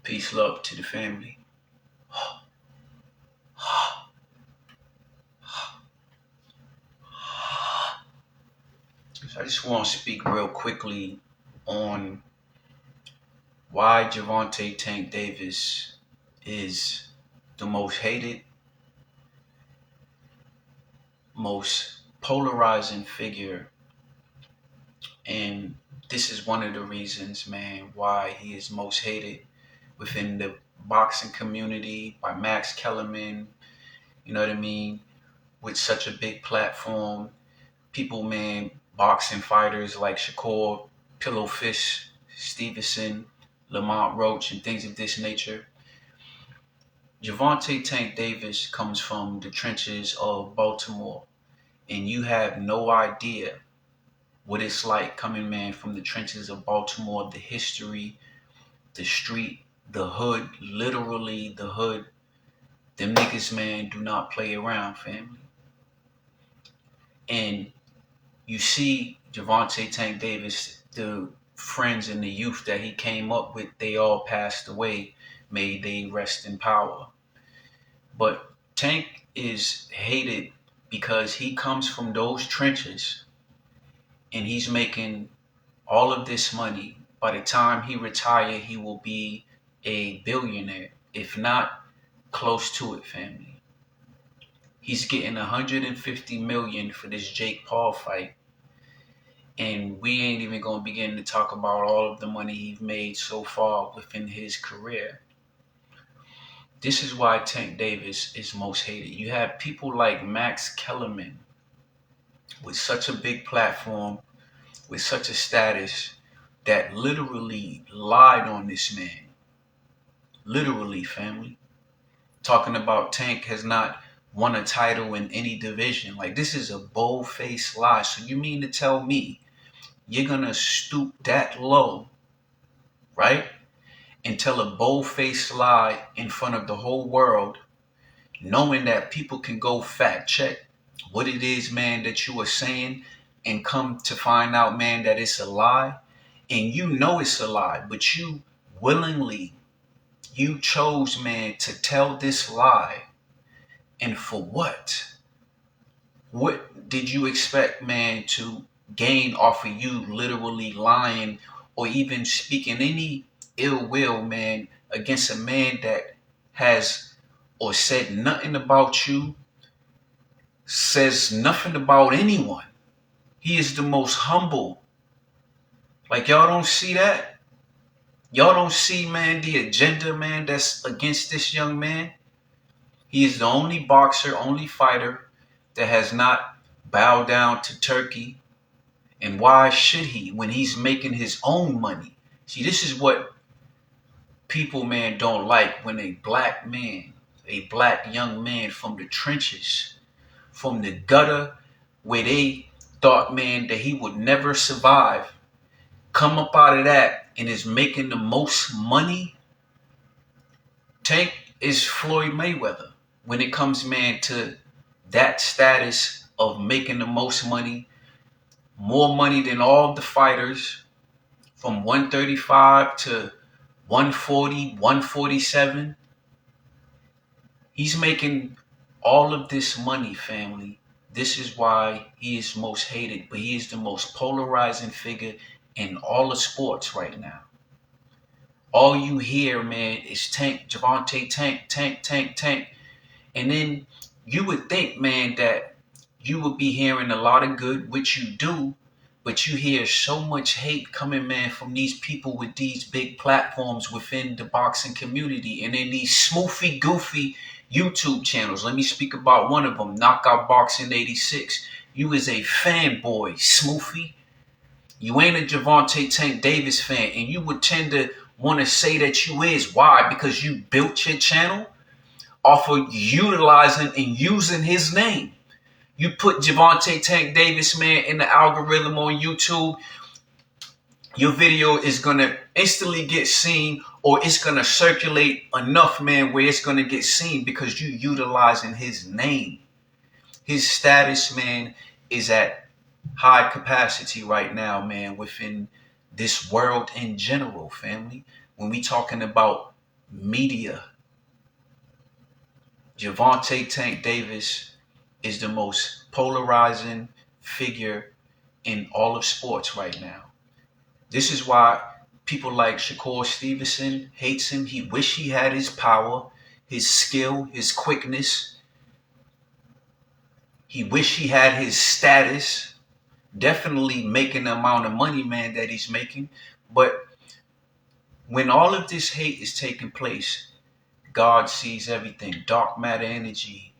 Peace, love to the family. So I just want to speak real quickly on why Gervonte Tank Davis is the most hated, most polarizing figure. And this is one of the reasons, man, why he is most hated within the boxing community by Max Kellerman, you know what I mean, with such a big platform. People, man, boxing fighters like Shakur, Pillowfish, Stevenson, Lamont Roach, and things of this nature. Gervonte Tank Davis comes from the trenches of Baltimore, and you have no idea what it's like coming, man, from the trenches of Baltimore, the history, the street, the hood, literally the hood. Them niggas, man, do not play around, family. And you see Gervonte Tank Davis, the friends and the youth that he came up with, they all passed away. May they rest in power. But Tank is hated because he comes from those trenches and he's making all of this money. By the time he retires, he will be a billionaire, if not close to it, family. He's getting 150 million for this Jake Paul fight. And we ain't even going to begin to talk about all of the money he's made so far within his career. This is why Tank Davis is most hated. You have people like Max Kellerman with such a big platform, with such a status, that literally lied on this man. Literally, family. Talking about Tank has not won a title in any division. Like, this is a bold-faced lie. So you mean to tell me you're going to stoop that low, right? And tell a bold-faced lie in front of the whole world, knowing that people can go fact check what it is, man, that you are saying, and come to find out, man, that it's a lie. And you know it's a lie, but you willingly, you chose, man, to tell this lie. And for what? What did you expect, man, to gain off of you literally lying or even speaking any ill will, man, against a man that has or said nothing about you, says nothing about anyone? He is the most humble. Like, y'all don't see that? Y'all don't see, man, the agenda, man, that's against this young man? He is the only boxer, only fighter that has not bowed down to Turkey. And why should he when he's making his own money? See, this is what people, man, don't like, when a black man, a black young man from the trenches, from the gutter, where they thought, man, that he would never survive, come up out of that and is making the most money. Tank is Floyd Mayweather when it comes, man, to that status of making the most money, more money than all the fighters from 135 to 140, 147. He's making all of this money, family. This is why he is most hated, but he is the most polarizing figure in all of sports right now. All you hear, man, is Tank, Gervonte Tank, Tank, Tank, Tank. And then you would think, man, that you would be hearing a lot of good, which you do, but you hear so much hate coming, man, from these people with these big platforms within the boxing community and in these smoofy, goofy YouTube channels. Let me speak about one of them, Knockout Boxing 86. You is a fanboy, Smoofy. You ain't a Gervonte Tank Davis fan, and you would tend to want to say that you is. Why? Because you built your channel off of utilizing and using his name. You put Gervonte Tank Davis, man, in the algorithm on YouTube, your video is going to instantly get seen, or it's going to circulate enough, man, where it's going to get seen because you utilizing his name. His status, man, is at high capacity right now, man, within this world in general, family. When we talking about media. Gervonte Tank Davis is the most polarizing figure in all of sports right now. This is why people like Shakur Stevenson hates him. He wish he had his power, his skill, his quickness. He wish he had his status. Definitely making the amount of money, man, that he's making. But when all of this hate is taking place, God sees everything. Dark matter energy,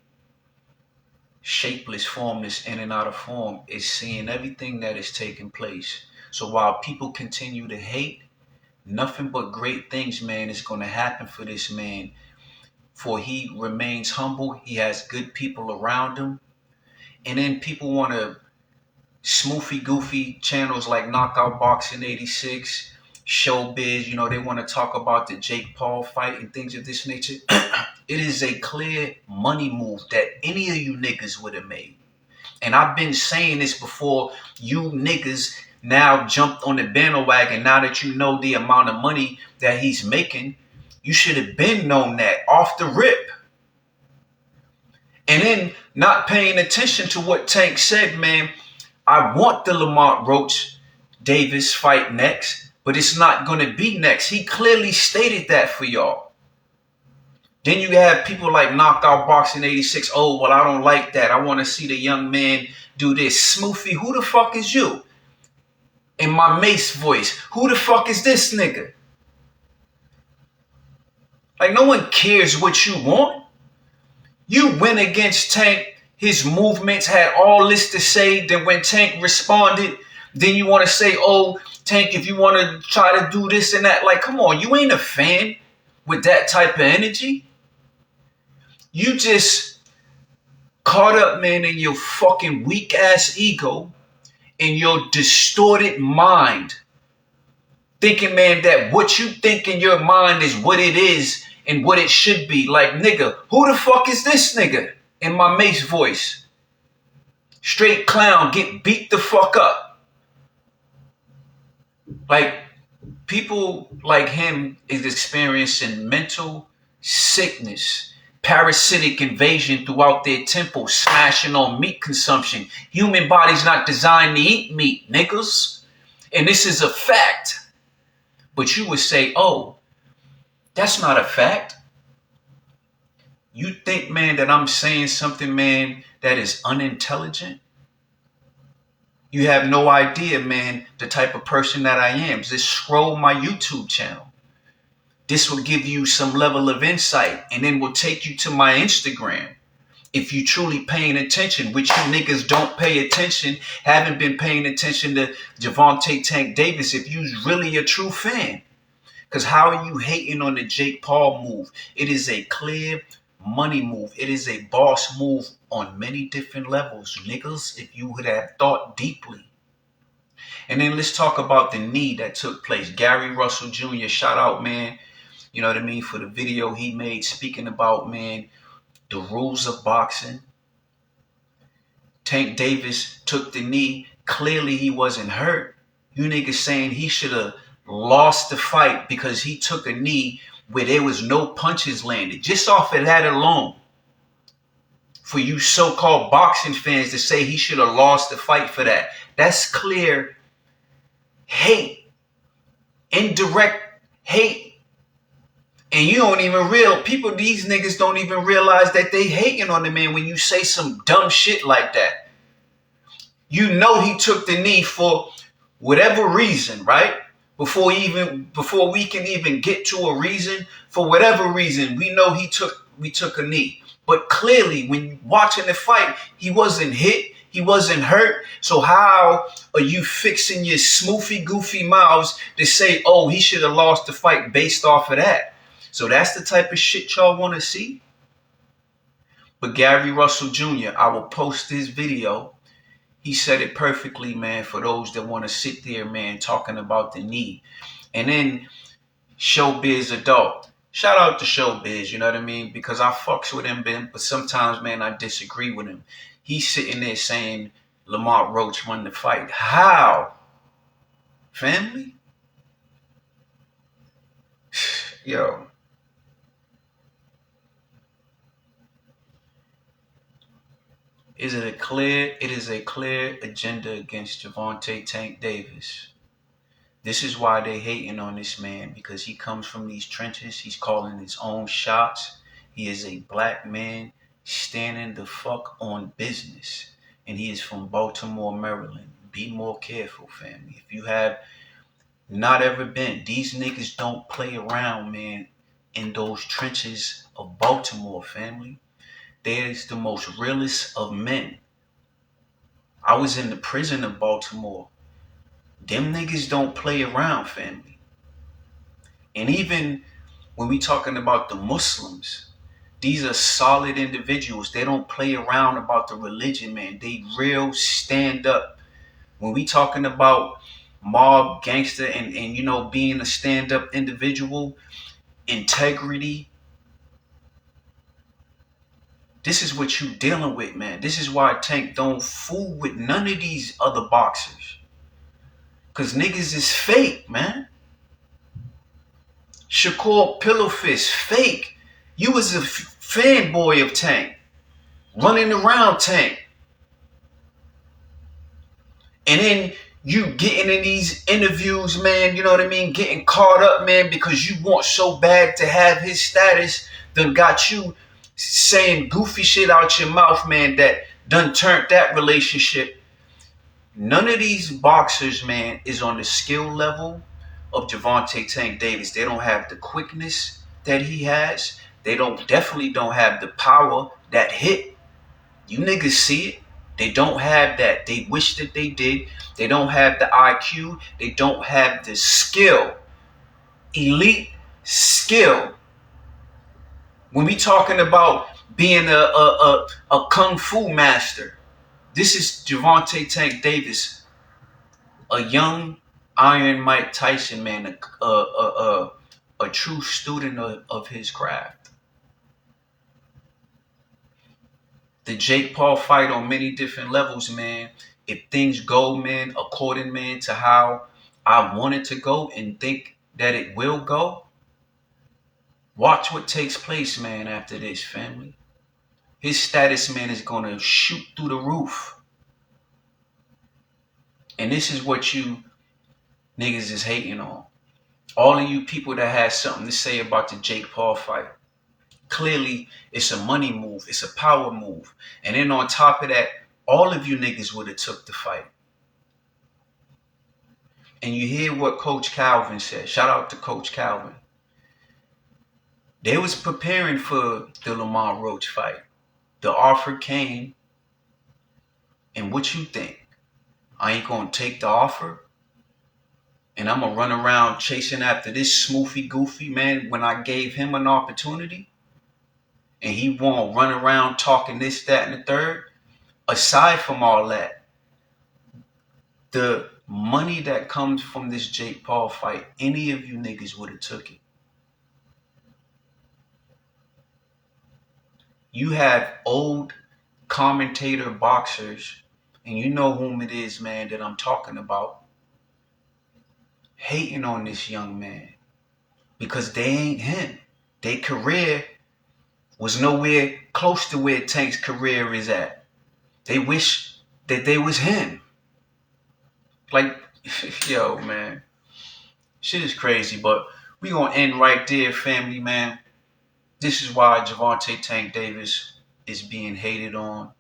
shapeless, formless, in and out of form, is seeing everything that is taking place. So while people continue to hate, nothing but great things, man, is going to happen for this man. For he remains humble. He has good people around him. And then people want to smoofy goofy channels like Knockout Boxing 86, Showbiz, they want to talk about the Jake Paul fight and things of this nature. It is a clear money move that any of you niggas would have made. And I've been saying this before you niggas now jumped on the bandwagon. Now that you know the amount of money that he's making, you should have been known that off the rip. And then not paying attention to what Tank said, man. I want the Lamont Roach Davis fight next, but it's not going to be next. He clearly stated that for y'all. Then you have people like Knockout Boxing 86. Oh, well, I don't like that. I want to see the young man do this. Smoofy, who the fuck is you? In my Mace voice, who the fuck is this nigga? Like, no one cares what you want. You went against Tank. His movements had all this to say. Then when Tank responded, then you want to say, oh, Tank, if you want to try to do this and that. Like, come on, you ain't a fan with that type of energy. You just caught up, man, in your fucking weak ass ego, in your distorted mind, thinking, man, that what you think in your mind is what it is and what it should be. Like, nigga, who the fuck is this nigga? In my Mace voice. Straight clown, get beat the fuck up. Like, people like him is experiencing mental sickness, parasitic invasion throughout their temple, smashing on meat consumption. Human body's not designed to eat meat, niggas. And this is a fact. But you would say, oh, that's not a fact. You think, man, that I'm saying something, man, that is unintelligent? You have no idea, man, the type of person that I am. Just scroll my YouTube channel. This will give you some level of insight and then will take you to my Instagram. If you truly paying attention, which you niggas don't pay attention, haven't been paying attention to Gervonte Tank Davis, if you're really a true fan. Because how are you hating on the Jake Paul move? It is a clear money move. It is a boss move on many different levels, niggas, if you would have thought deeply. And then let's talk about the knee that took place. Gary Russell Jr., shout out, man, you know what I mean, for the video he made speaking about, man, the rules of boxing. Tank Davis took the knee. Clearly he wasn't hurt. You niggas saying he should have lost the fight because he took a knee where there was no punches landed. Just off of that alone, for you so-called boxing fans to say he should have lost the fight for that, that's clear hate, indirect hate. And you don't even these niggas don't even realize that they hating on the man when you say some dumb shit like that. You know he took the knee for whatever reason, right? Before we can even get to a reason, for whatever reason, we know we took a knee. But clearly, when watching the fight, he wasn't hit, he wasn't hurt. So how are you fixing your smoofy, goofy mouths to say, oh, he should have lost the fight based off of that? So that's the type of shit y'all want to see? But Gary Russell Jr., I will post this video. He said it perfectly, man, for those that want to sit there, man, talking about the knee. And then Showbiz Adult. Shout out to Showbiz, you know what I mean? Because I fucks with him, Ben, but sometimes, man, I disagree with him. He's sitting there saying Lamont Roach won the fight. How? Family? Yo, It is a clear agenda against Gervonte Tank Davis. This is why they hating on this man, because he comes from these trenches. He's calling his own shots. He is a black man standing the fuck on business. And he is from Baltimore, Maryland. Be more careful, family. If you have not ever been, these niggas don't play around, man, in those trenches of Baltimore, family. There's the most realest of men. I was in the prison of Baltimore. Them niggas don't play around, family. And even when we talking about the Muslims, these are solid individuals. They don't play around about the religion, man. They real stand up. When we talking about mob gangster and you know, being a stand up individual, integrity, this is what you dealing with, man. This is why Tank don't fool with none of these other boxers. Cause niggas is fake, man. Shakur Pillowfist, fake. You was a fanboy of Tank, running around Tank. And then you getting in these interviews, man, you know what I mean? Getting caught up, man, because you want so bad to have his status, done got you saying goofy shit out your mouth, man, that done turned that relationship. None of these boxers, man, is on the skill level of Gervonte Tank Davis. They don't have the quickness that he has. They definitely don't have the power that hit. You niggas see it. They don't have that. They wish that they did. They don't have the IQ. They don't have the skill. Elite skill. When we talking about being a kung fu master, this is Gervonte Tank Davis, a young Iron Mike Tyson, man, a true student of his craft. The Jake Paul fight on many different levels, man. If things go, man, according, man, to how I want it to go and think that it will go, watch what takes place, man, after this, family. His status, man, is going to shoot through the roof. And this is what you niggas is hating on. All of you people that had something to say about the Jake Paul fight. Clearly, it's a money move. It's a power move. And then on top of that, all of you niggas would have took the fight. And you hear what Coach Calvin said. Shout out to Coach Calvin. They was preparing for the Lamont Roach fight. The offer came. And what you think? I ain't going to take the offer? And I'm going to run around chasing after this smoofy goofy, man, when I gave him an opportunity? And he won't run around talking this, that, and the third? Aside from all that, the money that comes from this Jake Paul fight, any of you niggas would have took it. You have old commentator boxers, and you know whom it is, man, that I'm talking about, hating on this young man because they ain't him. Their career was nowhere close to where Tank's career is at. They wish that they was him. Like, yo, man, shit is crazy, but we gonna end right there, family, man. This is why Gervonte Tank Davis is being hated on.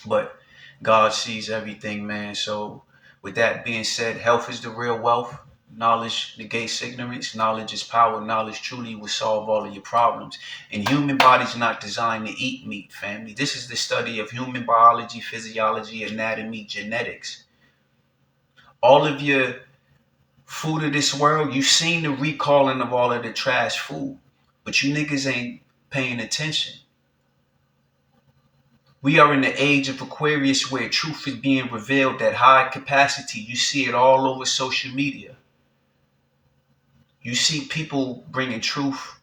But God sees everything, man. So with that being said, health is the real wealth. Knowledge negates ignorance. Knowledge is power. Knowledge truly will solve all of your problems. And human body's not designed to eat meat, family. This is the study of human biology, physiology, anatomy, genetics. All of your food of this world, you've seen the recalling of all of the trash food. But you niggas ain't paying attention. We are in the age of Aquarius where truth is being revealed at high capacity. You see it all over social media. You see people bringing truth,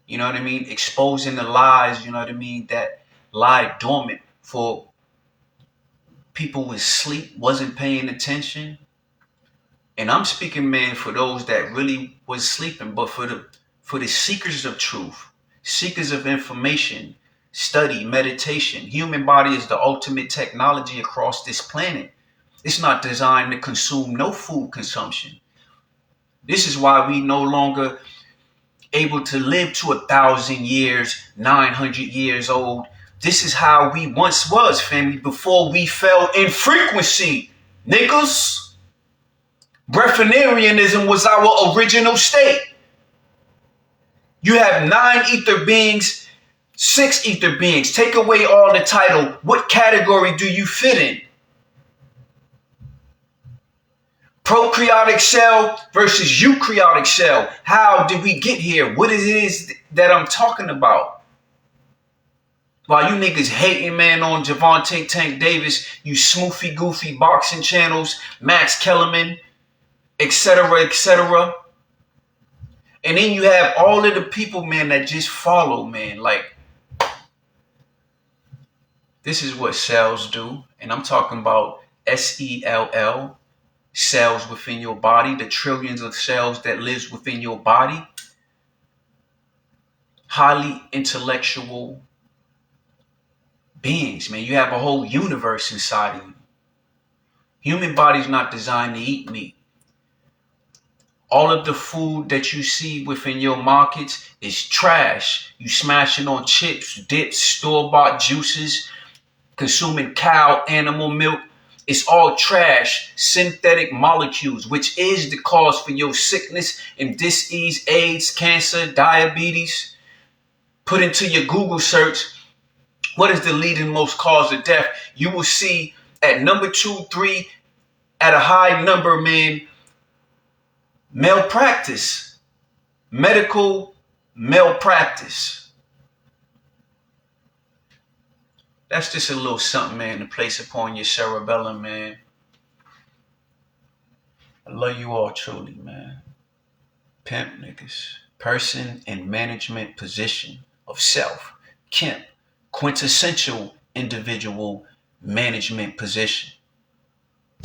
you know what I mean? Exposing the lies, you know what I mean? That lie dormant for people with sleep, wasn't paying attention. And I'm speaking, man, for those that really was sleeping, but for the seekers of truth, seekers of information, study, meditation. Human body is the ultimate technology across this planet. It's not designed to consume no food consumption. This is why we no longer able to live to 1,000 years, 900 years old. This is how we once was, family, before we fell in frequency. Niggas, breatharianism was our original state. You have 9 ether beings, 6 ether beings. Take away all the title. What category do you fit in? Prokaryotic cell versus eukaryotic cell. How did we get here? What it is that I'm talking about? While you niggas hating, man, on Gervonte Tank Davis, you smoofy goofy boxing channels, Max Kellerman, etc., etc. And then you have all of the people, man, that just follow, man. Like, this is what cells do. And I'm talking about cell. Cells within your body, the trillions of cells that lives within your body. Highly intellectual beings, man. You have a whole universe inside of you. Human body's not designed to eat meat. All of the food that you see within your markets is trash. You smashing on chips, dips, store-bought juices, consuming cow, animal milk. It's all trash, synthetic molecules, which is the cause for your sickness and disease, AIDS, cancer, diabetes. Put into your Google search, what is the leading most cause of death? You will see at number 2, 3, at a high number, man, malpractice, medical malpractice. That's just a little something, man, to place upon your cerebellum, man. I love you all truly, man. Pimp niggas. Person in management position of self. Kemp. Quintessential individual management position.